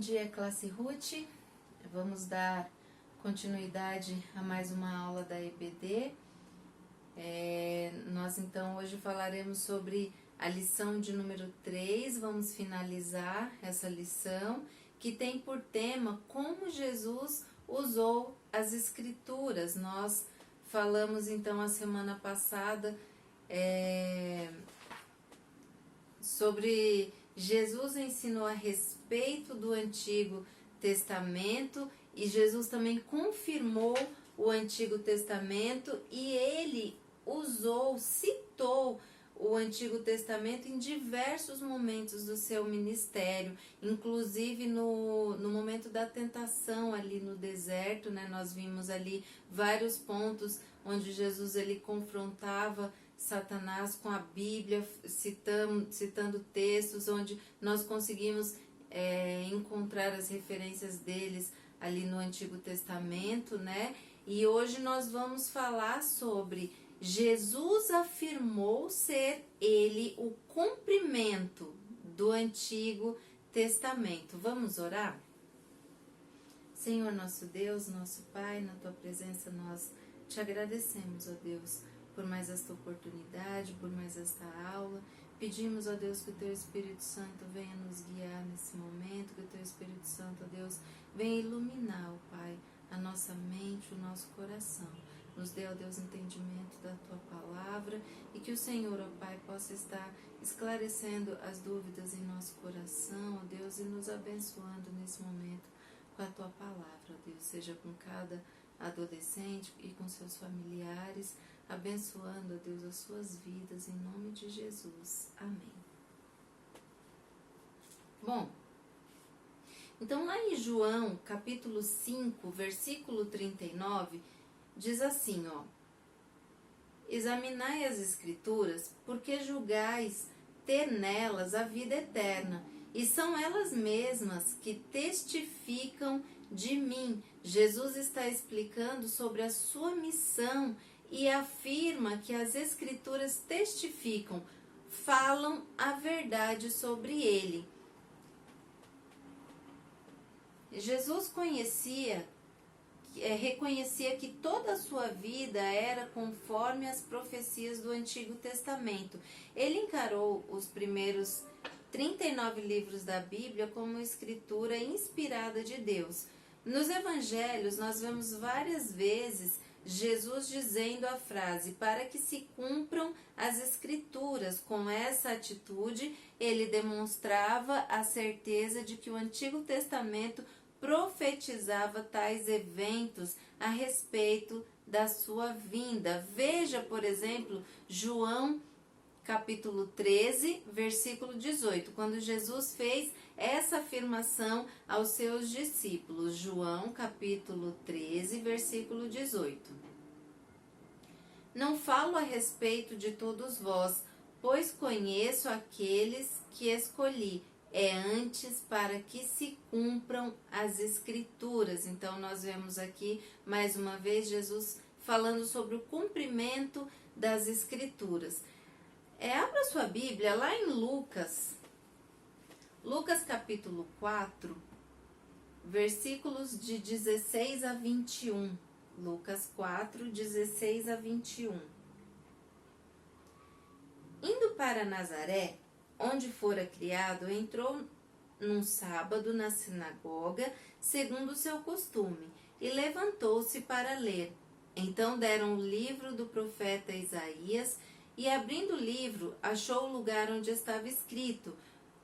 dia, classe Ruth. Vamos dar continuidade a mais uma aula da EBD. Nós então hoje falaremos sobre a lição de número 3, vamos finalizar essa lição, que tem por tema como Jesus usou as Escrituras. Nós falamos então a semana passada sobre Jesus ensinou a respeito do Antigo Testamento e Jesus também confirmou o Antigo Testamento e ele citou o Antigo Testamento em diversos momentos do seu ministério, inclusive no momento da tentação ali no deserto, né? Nós vimos ali vários pontos onde Jesus ele confrontava Satanás com a Bíblia, citando textos onde nós conseguimos encontrar as referências deles ali no Antigo Testamento, né? E hoje nós vamos falar sobre Jesus afirmou ser ele o cumprimento do Antigo Testamento. Vamos orar? Senhor nosso Deus, nosso Pai, na Tua presença nós te agradecemos, ó Deus, por mais esta oportunidade, por mais esta aula. Pedimos, ó Deus, que o Teu Espírito Santo venha nos guiar nesse momento, que o Teu Espírito Santo, ó Deus, venha iluminar, ó Pai, a nossa mente, o nosso coração. Nos dê, ó Deus, entendimento da Tua palavra e que o Senhor, ó Pai, possa estar esclarecendo as dúvidas em nosso coração, ó Deus, e nos abençoando nesse momento com a Tua palavra, ó Deus. Seja com cada adolescente e com seus familiares, abençoando, ó Deus, as suas vidas, em nome de Jesus. Amém. Bom, então lá em João, capítulo 5, versículo 39, diz assim, ó: examinai as Escrituras, porque julgais ter nelas a vida eterna, e são elas mesmas que testificam de mim. Jesus está explicando sobre a sua missão e afirma que as Escrituras testificam, falam a verdade sobre ele. Jesus reconhecia que toda a sua vida era conforme as profecias do Antigo Testamento. Ele encarou os primeiros 39 livros da Bíblia como escritura inspirada de Deus. Nos evangelhos, nós vemos várias vezes Jesus dizendo a frase, para que se cumpram as Escrituras. Com essa atitude, ele demonstrava a certeza de que o Antigo Testamento profetizava tais eventos a respeito da sua vinda. Veja, por exemplo, João capítulo 13, versículo 18, quando Jesus fez essa afirmação aos seus discípulos. João capítulo 13, versículo 18. Não falo a respeito de todos vós, pois conheço aqueles que escolhi. É antes para que se cumpram as Escrituras. Então, nós vemos aqui, mais uma vez, Jesus falando sobre o cumprimento das Escrituras. Abra sua Bíblia lá em Lucas capítulo 4, versículos de 16 a 21. Lucas 4, 16 a 21. Indo para Nazaré, onde fora criado, entrou num sábado na sinagoga, segundo o seu costume, e levantou-se para ler. Então deram o livro do profeta Isaías, e abrindo o livro, achou o lugar onde estava escrito: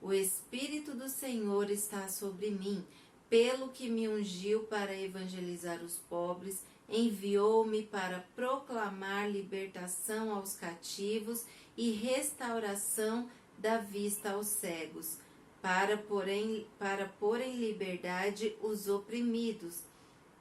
o Espírito do Senhor está sobre mim, pelo que me ungiu para evangelizar os pobres, enviou-me para proclamar libertação aos cativos e restauração da vista aos cegos, para pôr em liberdade os oprimidos,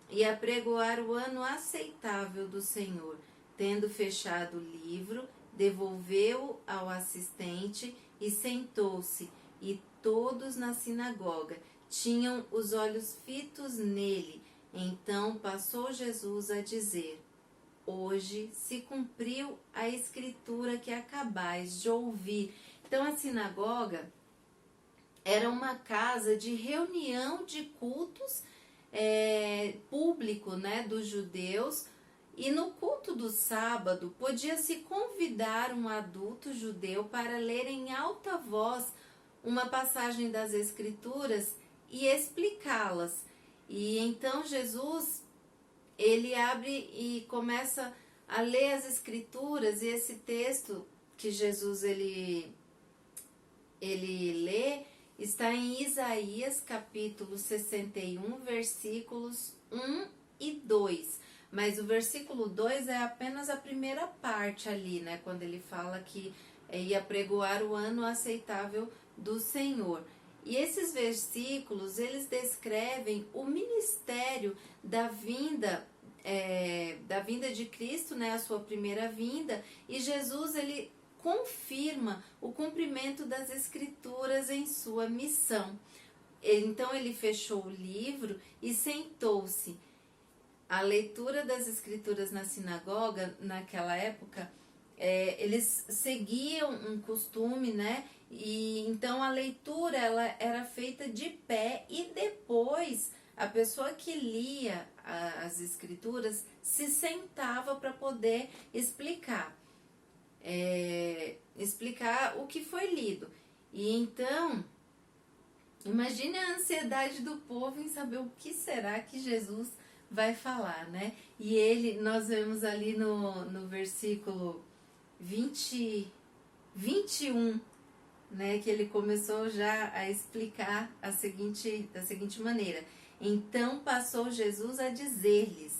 e apregoar o ano aceitável do Senhor. Tendo fechado o livro, devolveu-o ao assistente e sentou-se, e todos na sinagoga tinham os olhos fitos nele. Então passou Jesus a dizer: hoje se cumpriu a escritura que acabais de ouvir. Então a sinagoga era uma casa de reunião de cultos público, né, dos judeus. E no culto do sábado, podia-se convidar um adulto judeu para ler em alta voz uma passagem das Escrituras e explicá-las. E então Jesus, ele abre e começa a ler as Escrituras, e esse texto que Jesus ele lê está em Isaías capítulo 61, versículos 1 e 2. Mas o versículo 2 é apenas a primeira parte ali, né? Quando ele fala que ia pregoar o ano aceitável do Senhor. E esses versículos, eles descrevem o ministério da vinda de Cristo, né? A sua primeira vinda. E Jesus, ele confirma o cumprimento das Escrituras em sua missão. Então ele fechou o livro e sentou-se. A leitura das Escrituras na sinagoga, naquela época, eles seguiam um costume, né? E então a leitura ela era feita de pé, e depois a pessoa que lia as Escrituras se sentava para poder explicar o que foi lido. E então, imagine a ansiedade do povo em saber o que será que Jesus vai falar, né? E nós vemos ali no versículo 21, né, que ele começou já a explicar da seguinte maneira: então passou Jesus a dizer-lhes: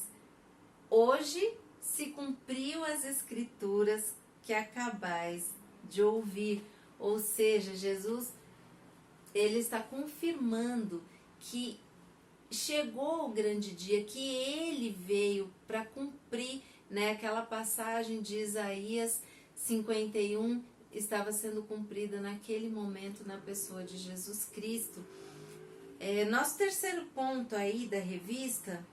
hoje se cumpriu as Escrituras que acabais de ouvir. Ou seja, Jesus, ele está confirmando que chegou o grande dia, que ele veio para cumprir, né, aquela passagem de Isaías 51 estava sendo cumprida naquele momento na pessoa de Jesus Cristo. Nosso terceiro ponto aí da revista,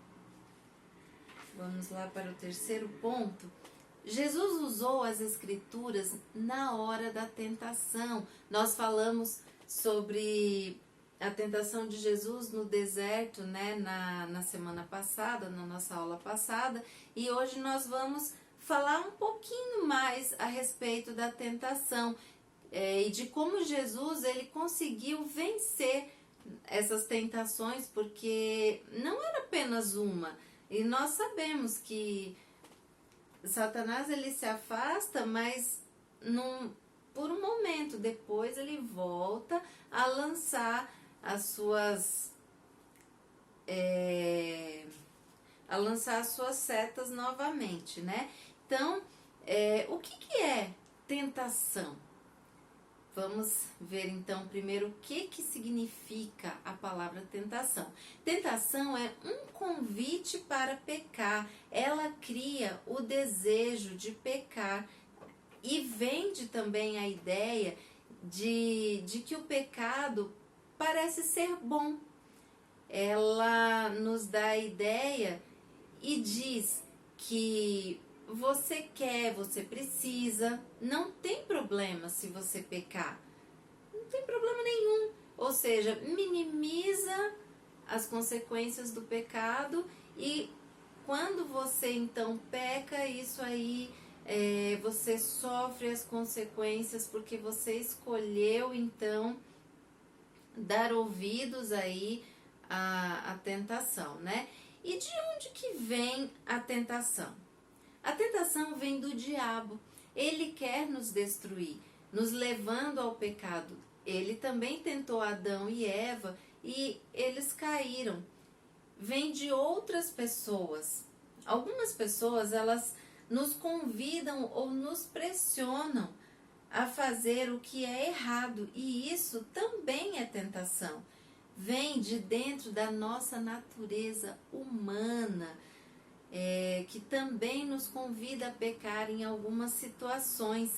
vamos lá para o terceiro ponto. Jesus usou as Escrituras na hora da tentação. Nós falamos sobre a tentação de Jesus no deserto, né, na semana passada, na nossa aula passada, e hoje nós vamos falar um pouquinho mais a respeito da tentação e de como Jesus ele conseguiu vencer essas tentações, porque não era apenas uma. E nós sabemos que Satanás ele se afasta, mas por um momento, depois ele volta a lançar as suas setas novamente, né? Então, o que é tentação? Vamos ver então primeiro o que significa a palavra tentação. Tentação é um convite para pecar. Ela cria o desejo de pecar e vende também a ideia de que o pecado parece ser bom. Ela nos dá a ideia e diz que você quer, você precisa, não tem problema se você pecar, não tem problema nenhum. Ou seja, minimiza as consequências do pecado, e quando você então peca, isso aí você sofre as consequências porque você escolheu então dar ouvidos aí à tentação, né? E de onde que vem a tentação? A tentação vem do diabo. Ele quer nos destruir, nos levando ao pecado. Ele também tentou Adão e Eva e eles caíram. Vem de outras pessoas. Algumas pessoas, elas nos convidam ou nos pressionam a fazer o que é errado, e isso também é tentação. Vem de dentro da nossa natureza humana, que também nos convida a pecar em algumas situações.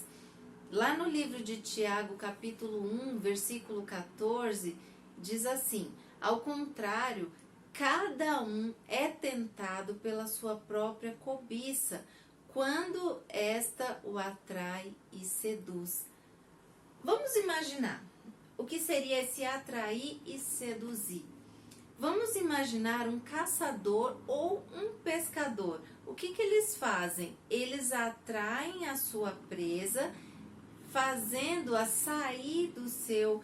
Lá no livro de Tiago, capítulo 1, versículo 14, diz assim: ao contrário, cada um é tentado pela sua própria cobiça, quando esta o atrai e seduz. Vamos imaginar, O que seria esse atrair e seduzir? Vamos imaginar um caçador ou um pescador. O que eles fazem? Eles atraem a sua presa, fazendo-a sair do seu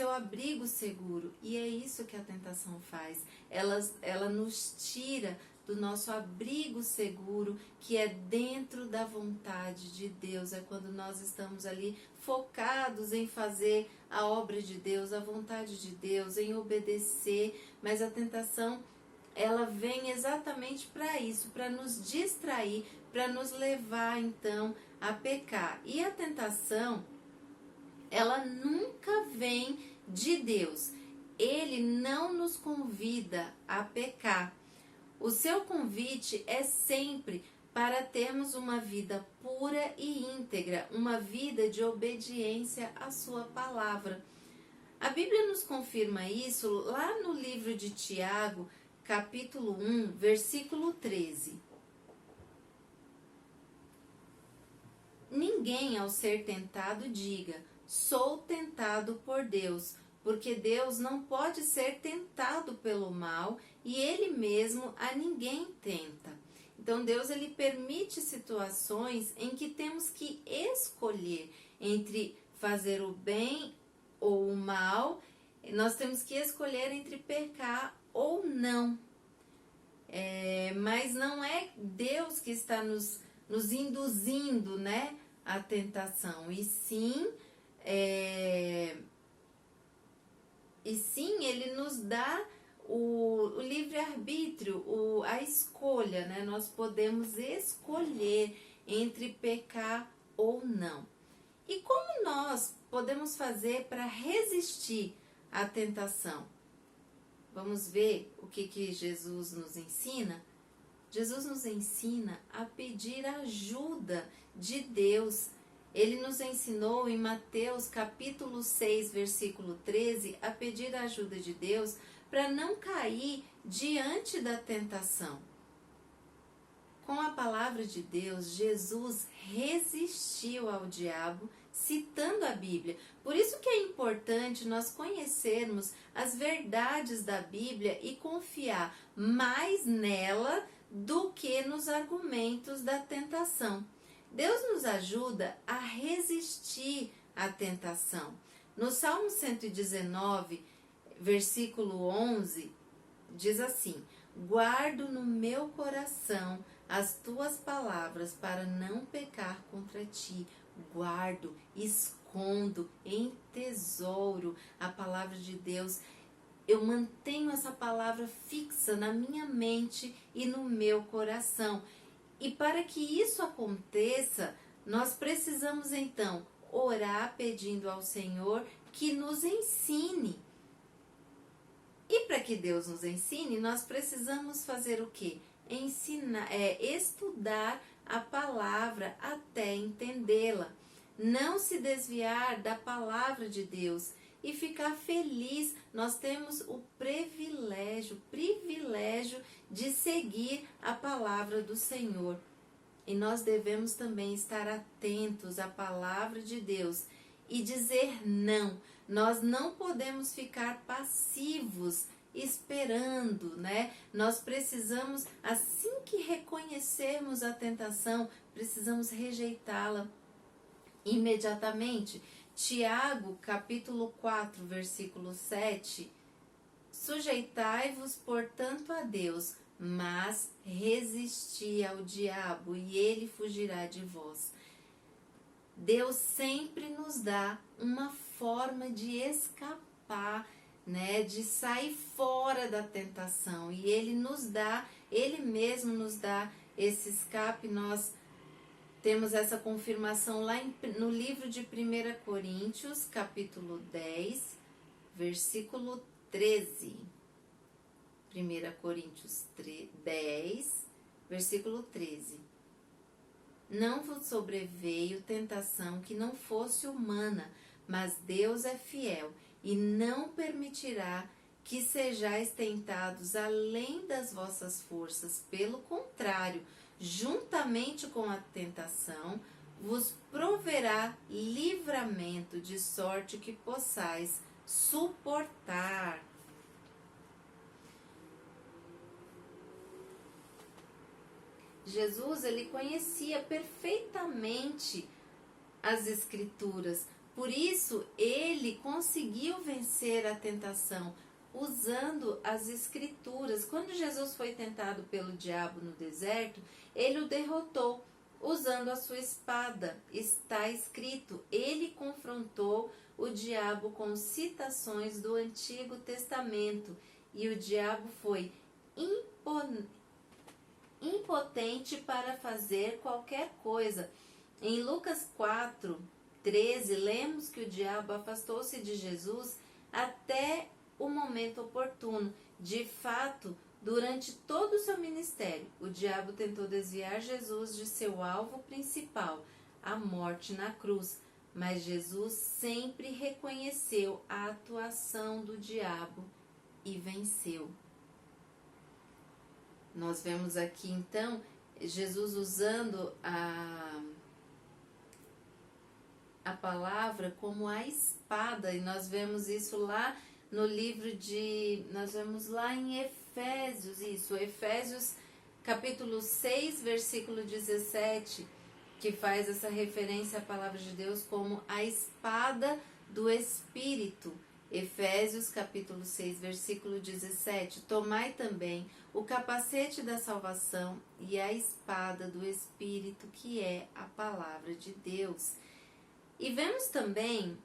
abrigo seguro. E é isso que a tentação faz. Ela nos tira do nosso abrigo seguro, que é dentro da vontade de Deus. É quando nós estamos ali focados em fazer a obra de Deus, a vontade de Deus, em obedecer. Mas a tentação, ela vem exatamente para isso, para nos distrair, para nos levar então a pecar. E a tentação, ela nunca vem de Deus. Ele não nos convida a pecar. O seu convite é sempre para termos uma vida pura e íntegra, uma vida de obediência à sua palavra. A Bíblia nos confirma isso lá no livro de Tiago, capítulo 1, versículo 13. Ninguém, ao ser tentado, diga: sou tentado por Deus, porque Deus não pode ser tentado pelo mal e Ele mesmo a ninguém tenta. Então Deus, Ele permite situações em que temos que escolher entre fazer o bem ou o mal. Nós temos que escolher entre pecar ou não. Mas não é Deus que está nos induzindo, né, à tentação, e sim Ele nos dá o livre-arbítrio, a escolha, né? Nós podemos escolher entre pecar ou não. E como nós podemos fazer para resistir à tentação? Vamos ver o que Jesus nos ensina? Jesus nos ensina a pedir ajuda de Deus. Ele nos ensinou em Mateus capítulo 6, versículo 13, a pedir a ajuda de Deus para não cair diante da tentação. Com a palavra de Deus, Jesus resistiu ao diabo, citando a Bíblia. Por isso que é importante nós conhecermos as verdades da Bíblia e confiar mais nela do que nos argumentos da tentação. Deus nos ajuda a resistir à tentação. No Salmo 119, versículo 11, diz assim: guardo no meu coração as tuas palavras para não pecar contra ti. Guardo, escondo em tesouro a palavra de Deus. Eu mantenho essa palavra fixa na minha mente e no meu coração. E para que isso aconteça, nós precisamos então orar pedindo ao Senhor que nos ensine. E para que Deus nos ensine, nós precisamos fazer o quê? Estudar a palavra até entendê-la. Não se desviar da palavra de Deus e ficar feliz. Nós temos o privilégio de seguir a palavra do Senhor. E nós devemos também estar atentos à palavra de Deus e dizer não. Nós não podemos ficar passivos esperando, né? Nós precisamos, assim que reconhecermos a tentação, precisamos rejeitá-la imediatamente. Tiago, capítulo 4, versículo 7, sujeitai-vos, portanto, a Deus, mas resisti ao diabo e ele fugirá de vós. Deus sempre nos dá uma forma de escapar, né, de sair fora da tentação, e Ele mesmo nos dá esse escape. Nós temos essa confirmação lá no livro de 1 Coríntios, capítulo 10, versículo 13. 1 Coríntios 10, versículo 13. Não vos sobreveio tentação que não fosse humana, mas Deus é fiel e não permitirá que sejais tentados além das vossas forças. Pelo contrário, juntamente com a tentação, vos proverá livramento, de sorte que possais suportar. Jesus, ele conhecia perfeitamente as Escrituras, por isso ele conseguiu vencer a tentação usando as Escrituras. Quando Jesus foi tentado pelo diabo no deserto, ele o derrotou usando a sua espada. Está escrito, ele confrontou o diabo com citações do Antigo Testamento e o diabo foi impotente para fazer qualquer coisa. Em Lucas 4:13, lemos que o diabo afastou-se de Jesus até o momento oportuno. De fato, durante todo o seu ministério, o diabo tentou desviar Jesus de seu alvo principal, a morte na cruz. Mas Jesus sempre reconheceu a atuação do diabo e venceu. Nós vemos aqui então Jesus usando a palavra como a espada, e nós vemos isso lá no livro nós vemos lá em Efésios capítulo 6, versículo 17, que faz essa referência à palavra de Deus como a espada do Espírito. Efésios capítulo 6, versículo 17, tomai também o capacete da salvação e a espada do Espírito, que é a palavra de Deus. E vemos também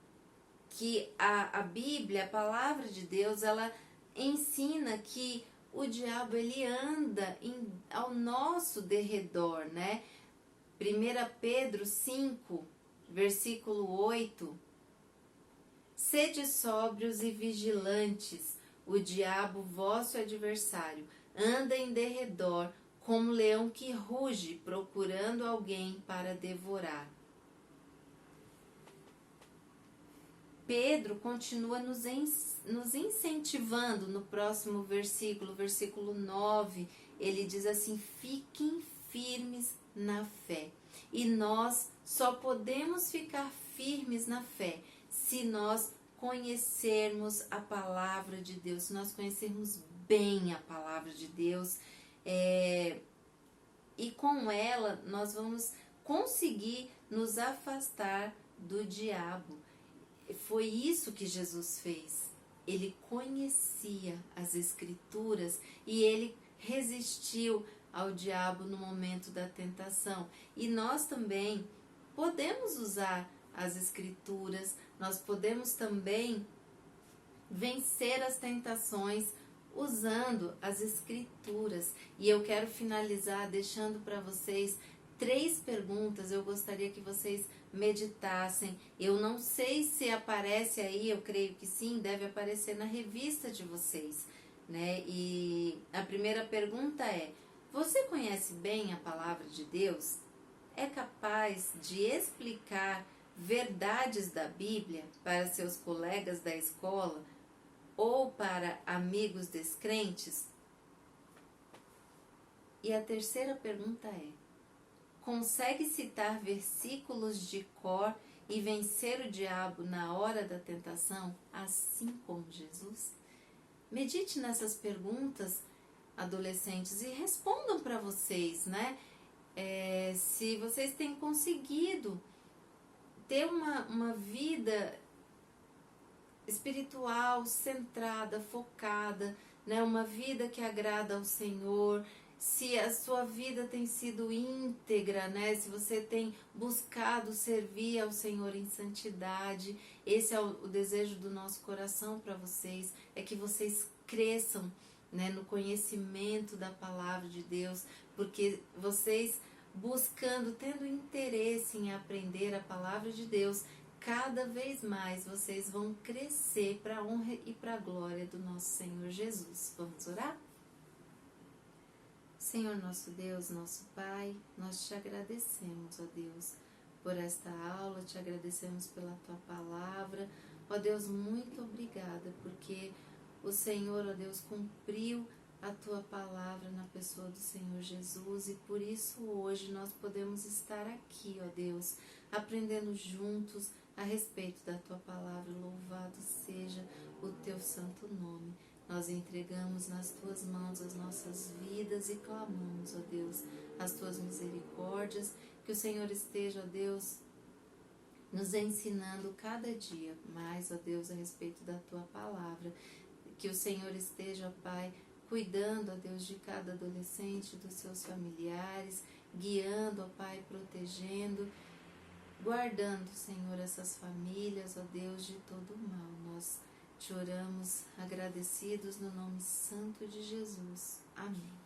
que a Bíblia, a palavra de Deus, ela ensina que o diabo ele anda ao nosso derredor, né? 1 Pedro 5, versículo 8, sede sóbrios e vigilantes, o diabo, vosso adversário, anda em derredor como leão que ruge, procurando alguém para devorar. Pedro continua nos incentivando no próximo versículo, versículo 9, ele diz assim, fiquem firmes na fé. E nós só podemos ficar firmes na fé se nós conhecermos a palavra de Deus, se nós conhecermos bem a palavra de Deus, e com ela nós vamos conseguir nos afastar do diabo. Foi isso que Jesus fez. Ele conhecia as Escrituras e ele resistiu ao diabo no momento da tentação. E nós também podemos usar as Escrituras, nós podemos também vencer as tentações usando as Escrituras. E eu quero finalizar deixando para vocês 3 perguntas. Eu gostaria que vocês meditassem. Eu não sei se aparece aí, eu creio que sim, deve aparecer na revista de vocês, né? E a primeira pergunta é: você conhece bem a palavra de Deus? É capaz de explicar verdades da Bíblia para seus colegas da escola ou para amigos descrentes? E a terceira pergunta é: consegue citar versículos de cor e vencer o diabo na hora da tentação, assim como Jesus? Medite nessas perguntas, adolescentes, e respondam para vocês, né? Se vocês têm conseguido ter uma vida espiritual centrada, focada, né? Uma vida que agrada ao Senhor, se a sua vida tem sido íntegra, né? Se você tem buscado servir ao Senhor em santidade. Esse é o desejo do nosso coração para vocês, é que vocês cresçam, né, no conhecimento da palavra de Deus, porque vocês buscando, tendo interesse em aprender a palavra de Deus, cada vez mais vocês vão crescer para a honra e para a glória do nosso Senhor Jesus. Vamos orar? Senhor nosso Deus, nosso Pai, nós te agradecemos, ó Deus, por esta aula, te agradecemos pela tua palavra. Ó Deus, muito obrigada, porque o Senhor, ó Deus, cumpriu a tua palavra na pessoa do Senhor Jesus, e por isso hoje nós podemos estar aqui, ó Deus, aprendendo juntos a respeito da tua palavra. Louvado seja o teu santo nome. Nós entregamos nas tuas mãos as nossas vidas e clamamos, ó Deus, as tuas misericórdias, que o Senhor esteja, ó Deus, nos ensinando cada dia mais, ó Deus, a respeito da tua palavra. Que o Senhor esteja, ó Pai, cuidando, ó Deus, de cada adolescente, dos seus familiares, guiando, ó Pai, protegendo, guardando, Senhor, essas famílias, ó Deus, de todo o mal. Nós te oramos agradecidos no nome santo de Jesus. Amém.